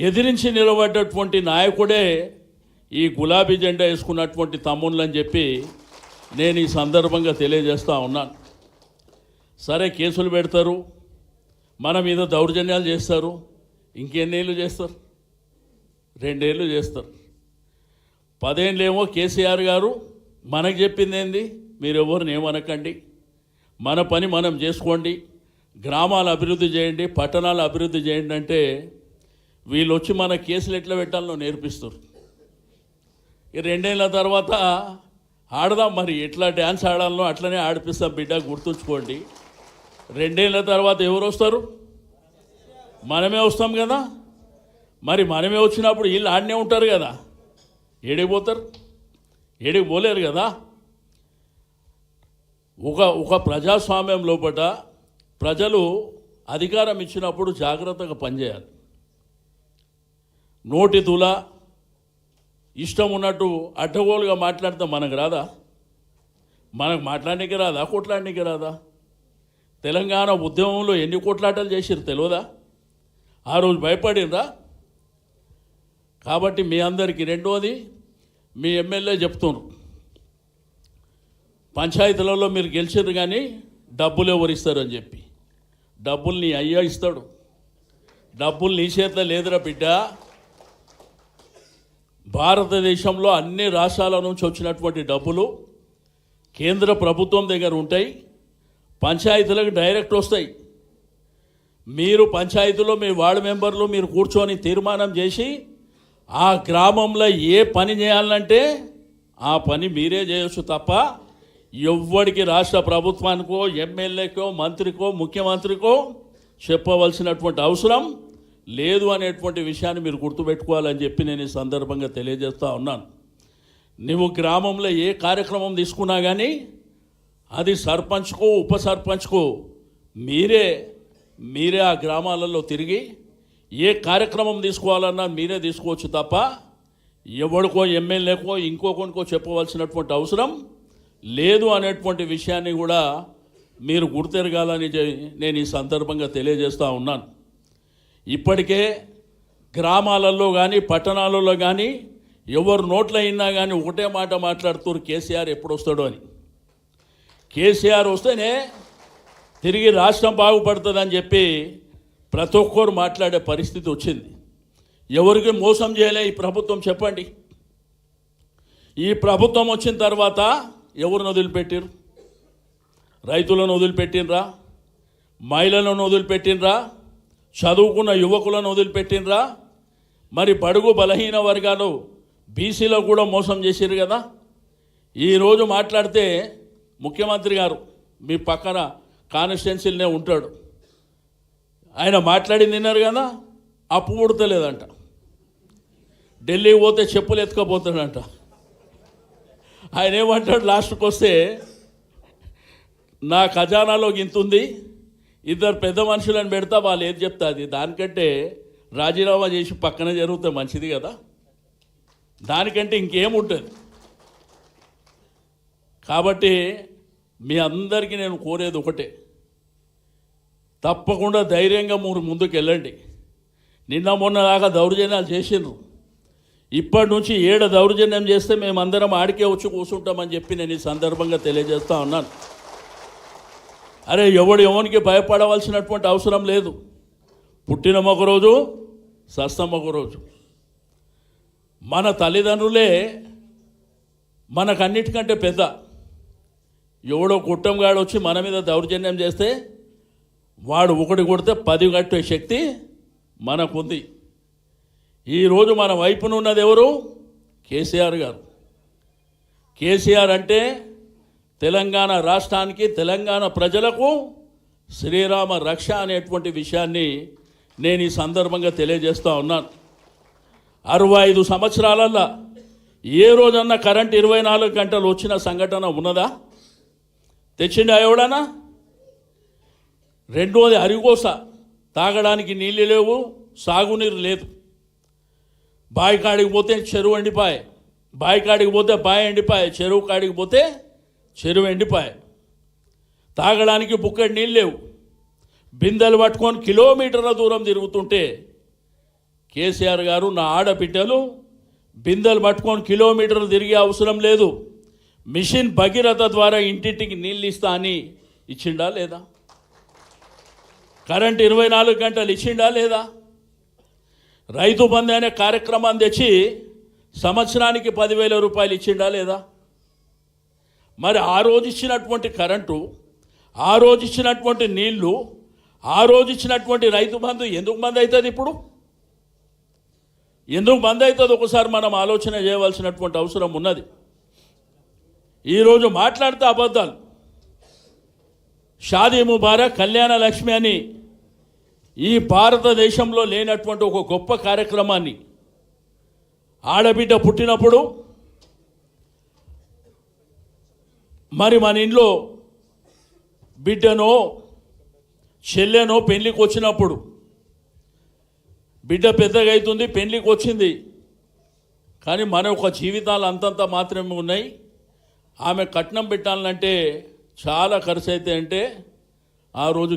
ఎదిరించి నిలబడ్డటువంటి నాయకుడే ఈ గులాబీ జెండా వేసుకున్నటువంటి తమ్ముళ్ళని చెప్పి నేను ఈ సందర్భంగా తెలియజేస్తూ ఉన్నాను. సరే, కేసులు పెడతారు, మన మీద దౌర్జన్యాలు చేస్తారు, ఇంకెన్నేళ్ళు చేస్తారు? 2 ఏళ్ళు చేస్తారు. 10 ఏళ్ళేమో కేసీఆర్ గారు మనకు చెప్పింది ఏంది, మీరెవరిని ఏమనకండి, మన పని మనం చేసుకోండి, గ్రామాల అభివృద్ధి చేయండి, పట్టణాల అభివృద్ధి చేయండి అంటే వీళ్ళు వచ్చి మన కేసులు ఎట్లా పెట్టాలో నేర్పిస్తారు. ఈ 2 ఏళ్ళ తర్వాత ఆడదాం, మరి ఎట్లా డ్యాన్స్ ఆడాలనో అట్లనే ఆడిపిస్తాం బిడ్డ, గుర్తుంచుకోండి. 2 ఏళ్ళ తర్వాత ఎవరు వస్తారు? మనమే వస్తాం కదా. మరి మనమే వచ్చినప్పుడు వీళ్ళు ఆడనే ఉంటారు కదా, ఏడికి పోతారు? ఏడికి పోలేరు కదా. ఒక ప్రజాస్వామ్యం లోపల ప్రజలు అధికారం ఇచ్చినప్పుడు జాగ్రత్తగా పనిచేయాలి. నోటి తుల ఇష్టం ఉన్నట్టు అడ్డగోలుగా మాట్లాడితే మనకు రాదా? మనకు మాట్లాడడానికి రాదా? కొట్లాడడానికి రాదా? తెలంగాణ ఉద్యమంలో ఎన్ని కొట్లాటలు చేసిరు తెలియదా? ఆ రోజు భయపడినరా? కాబట్టి మీ అందరికీ రెండోది, మీ ఎమ్మెల్యే చెప్తున్నారు, పంచాయతీలలో మీరు గెలిచారు కానీ డబ్బులు ఎవరు ఇస్తారు అని చెప్పి. డబ్బులు నీ అయ్యా ఇస్తాడు, డబ్బులు నీ చేతిలో లేదురా బిడ్డ. భారతదేశంలో అన్ని రాష్ట్రాల నుంచి వచ్చినటువంటి డబ్బులు కేంద్ర ప్రభుత్వం దగ్గర ఉంటాయి, పంచాయతీలకు డైరెక్ట్ వస్తాయి. మీరు పంచాయతీలో మీ వార్డు మెంబర్లు మీరు కూర్చొని తీర్మానం చేసి ఆ గ్రామంలో ఏ పని చేయాలంటే ఆ పని మీరే చేయొచ్చు తప్ప ఎవ్వడికి రాష్ట్ర ప్రభుత్వానికో ఎమ్మెల్యేకో మంత్రికో ముఖ్యమంత్రికో చెప్పవలసినటువంటి అవసరం లేదు అనేటువంటి విషయాన్ని మీరు గుర్తుపెట్టుకోవాలని చెప్పి నేను ఈ సందర్భంగా తెలియజేస్తూ ఉన్నాను. నువ్వు గ్రామంలో ఏ కార్యక్రమం తీసుకున్నా కానీ అది సర్పంచ్కో ఉప సర్పంచ్కో మీరే ఆ గ్రామాలలో తిరిగి ఏ కార్యక్రమం తీసుకోవాలన్నా మీరే తీసుకోవచ్చు తప్ప ఎవడికో ఎమ్మెల్యేకో ఇంకొకరికో చెప్పవలసినటువంటి అవసరం లేదు అనేటువంటి విషయాన్ని కూడా మీరు గుర్తెరగాలని నేను ఈ సందర్భంగా తెలియజేస్తూ ఉన్నాను. ఇప్పటికే గ్రామాలలో కానీ పట్టణాలలో కానీ ఎవరు నోట్లో అయినా కానీ ఒకటే మాట మాట్లాడుతున్నారు, కేసీఆర్ ఎప్పుడు వస్తాడో అని. కేసీఆర్ వస్తేనే తిరిగి రాష్ట్రం బాగుపడుతుందని చెప్పి ప్రతి ఒక్కరు మాట్లాడే పరిస్థితి వచ్చింది. ఎవరికి మోసం చేయలే ఈ ప్రభుత్వం చెప్పండి. ఈ ప్రభుత్వం వచ్చిన తర్వాత ఎవరిని వదిలిపెట్టిరు? రైతులను వదిలిపెట్టినరా? మహిళలను వదిలిపెట్టినరా? చదువుకున్న యువకులను వదిలిపెట్టినరా? మరి బడుగు బలహీన వర్గాలు బీసీలో కూడా మోసం చేసిరు కదా. ఈరోజు మాట్లాడితే ముఖ్యమంత్రి గారు మీ పక్కన కాన్స్టిట్యున్సీలోనే ఉంటాడు, ఆయన మాట్లాడింది విన్నారు కదా, అప్పు పుడతలేదంట, ఢిల్లీకి పోతే చెప్పులు ఎత్తుకపోతాడంట. ఆయన ఏమంటాడు లాస్ట్కి వస్తే, నా ఖజానాలో గింతుంది, 2 పెద్ద మనుషులను పెడతా, వాళ్ళు ఏది చెప్తా అది, దానికంటే రాజీనామా చేసి పక్కన జరిగితే మంచిది కదా, దానికంటే ఇంకేముంటుంది. కాబట్టి మీ అందరికీ నేను కోరేది ఒకటే, తప్పకుండా ధైర్యంగా మీరు ముందుకు వెళ్ళండి. నిన్న మొన్న దాకా దౌర్జన్యాలు చేసిండ్రు, ఇప్పటి నుంచి 7 దౌర్జన్యం చేస్తే మేమందరం ఆడికే వచ్చి కూర్చుంటామని చెప్పి నేను ఈ సందర్భంగా తెలియజేస్తూ ఉన్నాను. అరే, ఎవరికి భయపడవలసినటువంటి అవసరం లేదు. పుట్టిన ఒకరోజు సస్తం ఒకరోజు. మన తల్లిదండ్రులే మనకన్నిటికంటే పెద్ద. ఎవడో కుట్టంగాడు వచ్చి మన మీద దౌర్జన్యం చేస్తే వాడు 1 కొడితే 10 కట్టే శక్తి మనకుంది. ఈరోజు మన వైపున ఉన్నది ఎవరు? కేసీఆర్ గారు. కేసీఆర్ అంటే తెలంగాణ రాష్ట్రానికి, తెలంగాణ ప్రజలకు శ్రీరామ రక్ష అనేటువంటి విషయాన్ని నేను ఈ సందర్భంగా తెలియజేస్తూ ఉన్నాను. 65 సంవత్సరాలల్లో ఏ రోజన్నా కరెంట్ 24 గంటలు వచ్చిన సంఘటన ఉన్నదా? తెచ్చిండా ఎవడన్నా? రెండోది అరిగోస, తాగడానికి నీళ్ళు లేవు, సాగునీరు లేదు. బావి కాడికి పోతే చెరువు ఎండిపాయే, బావి కాడికి పోతే బావి ఎండిపాయే, చెరువు కాడికి పోతే చెరువు ఎండిపాయే. తాగడానికి బుక్కడి నీళ్ళు లేవు. బిందెలు పట్టుకొని కిలోమీటర్ల దూరం తిరుగుతుంటే కేసీఆర్ గారు నా ఆడబిడ్డలు బిందెలు పట్టుకొని కిలోమీటర్లు తిరిగే అవసరం లేదు, మిషన్ భగీరథ ద్వారా ఇంటింటికి నీళ్ళు ఇస్తా అని ఇచ్చిండా లేదా? కరెంట్ 24 గంటలు ఇచ్చిండా లేదా? రైతు బంధు అనే కార్యక్రమాన్ని తెచ్చి సంవత్సరానికి 10,000 రూపాయలు ఇచ్చిండా లేదా? మరి ఆ రోజు ఇచ్చినటువంటి కరెంటు, ఆ రోజు ఇచ్చినటువంటి నీళ్లు, ఆ రోజు ఇచ్చినటువంటి రైతు బంధు ఎందుకు బంద్ అవుతుంది? ఇప్పుడు ఎందుకు బంద్ అవుతుంది? ఒకసారి మనం ఆలోచన చేయవలసినటువంటి అవసరం ఉన్నది. ఈరోజు మాట్లాడితే అబద్ధాలు. షాదీ ముబారక్, కళ్యాణ లక్ష్మి అని ఈ భారతదేశంలో లేనటువంటి ఒక గొప్ప కార్యక్రమాన్ని ఆడబిడ్డ పుట్టినప్పుడు, మరి మన ఇంట్లో బిడ్డనో చెల్లెనో పెళ్ళికి వచ్చినప్పుడు, బిడ్డ పెద్దగా అవుతుంది, పెళ్ళికి వచ్చింది, కానీ మన ఒక జీవితాలు అంతంత మాత్రమే ఉన్నాయి. ఆమె కట్నం పెట్టాలంటే చాలా ఖర్చు అయితే అంటే ఆ రోజు